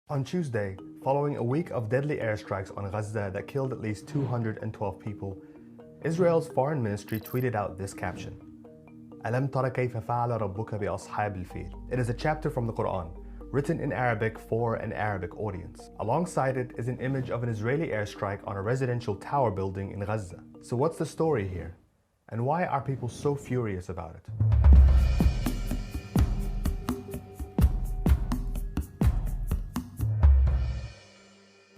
On Tuesday, following a week of deadly airstrikes on Gaza that killed at least 212 people, Israel's foreign ministry tweeted out this caption: أَلَمْ تَرَ كَيْفَ فَعَلَ رَبُّكَ بِأَصْحَابِ الْفِيلِ. It is a chapter from the Quran, written in Arabic for an Arabic audience. Alongside it is an image of an Israeli airstrike on a residential tower building in Gaza. So what's the story here? And why are people so furious about it?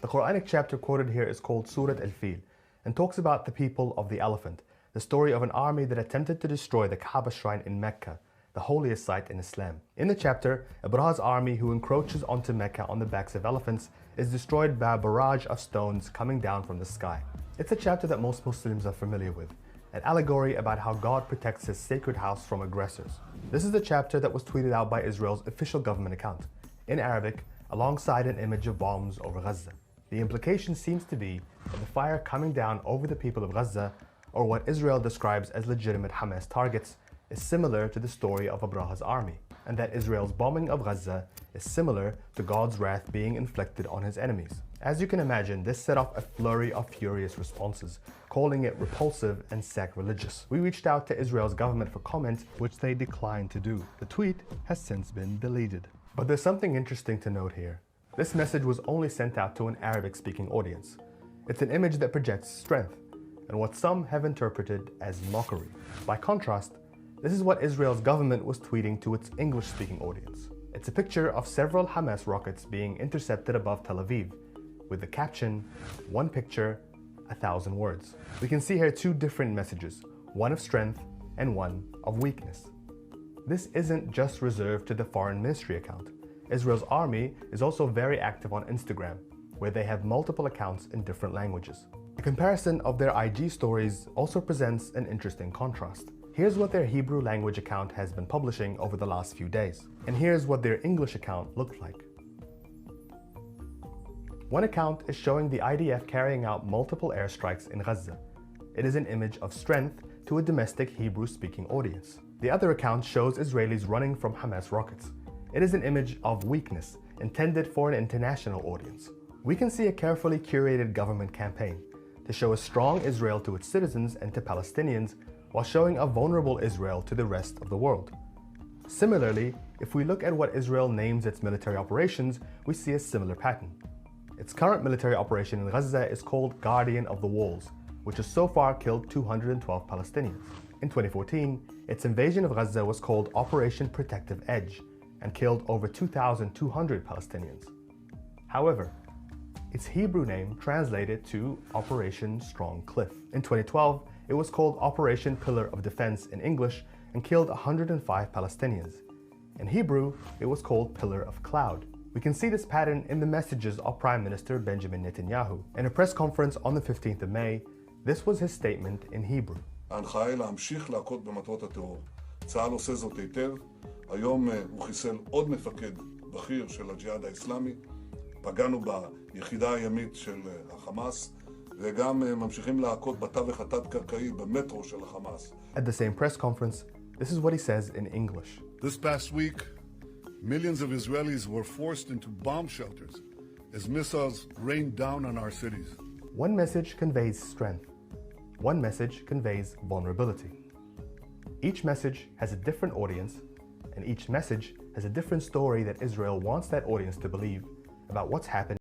The Quranic chapter quoted here is called Surah Al-Fil and talks about the people of the elephant, the story of an army that attempted to destroy the Kaaba shrine in Mecca, the holiest site in Islam. In the chapter, Abraha's army, who encroaches onto Mecca on the backs of elephants, is destroyed by a barrage of stones coming down from the sky. It's a chapter that most Muslims are familiar with, an allegory about how God protects his sacred house from aggressors. This is the chapter that was tweeted out by Israel's official government account, in Arabic, alongside an image of bombs over Gaza. The implication seems to be that the fire coming down over the people of Gaza, or what Israel describes as legitimate Hamas targets, is similar to the story of Abraha's army, and that Israel's bombing of Gaza is similar to God's wrath being inflicted on his enemies. As you can imagine, this set off a flurry of furious responses, calling it repulsive and sacrilegious. We reached out to Israel's government for comment, which they declined to do. The tweet has since been deleted. But there's something interesting to note here. This message was only sent out to an Arabic-speaking audience. It's an image that projects strength, and what some have interpreted as mockery. By contrast, this is what Israel's government was tweeting to its English-speaking audience. It's a picture of several Hamas rockets being intercepted above Tel Aviv, with the caption, "One picture, 1,000 words." We can see here two different messages, one of strength and one of weakness. This isn't just reserved to the foreign ministry account. Israel's army is also very active on Instagram, where they have multiple accounts in different languages. A comparison of their IG stories also presents an interesting contrast. Here's what their Hebrew language account has been publishing over the last few days, and here's what their English account looked like. One account is showing the IDF carrying out multiple airstrikes in Gaza. It is an image of strength to a domestic Hebrew-speaking audience. The other account shows Israelis running from Hamas rockets. It is an image of weakness, intended for an international audience. We can see a carefully curated government campaign to show a strong Israel to its citizens and to Palestinians, while showing a vulnerable Israel to the rest of the world. Similarly, if we look at what Israel names its military operations, we see a similar pattern. Its current military operation in Gaza is called Guardian of the Walls, which has so far killed 212 Palestinians. In 2014, its invasion of Gaza was called Operation Protective Edge, and killed over 2,200 Palestinians. However, its Hebrew name translated to Operation Strong Cliff. In 2012, it was called Operation Pillar of Defense in English and killed 105 Palestinians. In Hebrew, it was called Pillar of Cloud. We can see this pattern in the messages of Prime Minister Benjamin Netanyahu. In a press conference on the 15th of May, this was his statement in Hebrew. ההנחיה היא להמשיך להכות במטרות הטרור. צה"ל עושה זאת היטב. היום הוא חיסל עוד מפקד בכיר של הג'יהאד האסלאמי. פגענו ביחידה הימית של החמאס, וגם ממשיכים להכות בתווך התת-קרקעי במטרו של החמאס. At the same press conference, this is what he says in English. This past week, millions of Israelis were forced into bomb shelters as missiles rained down on our cities. One message conveys strength. One message conveys vulnerability. Each message has a different audience, and each message has a different story that Israel wants that audience to believe about what's happened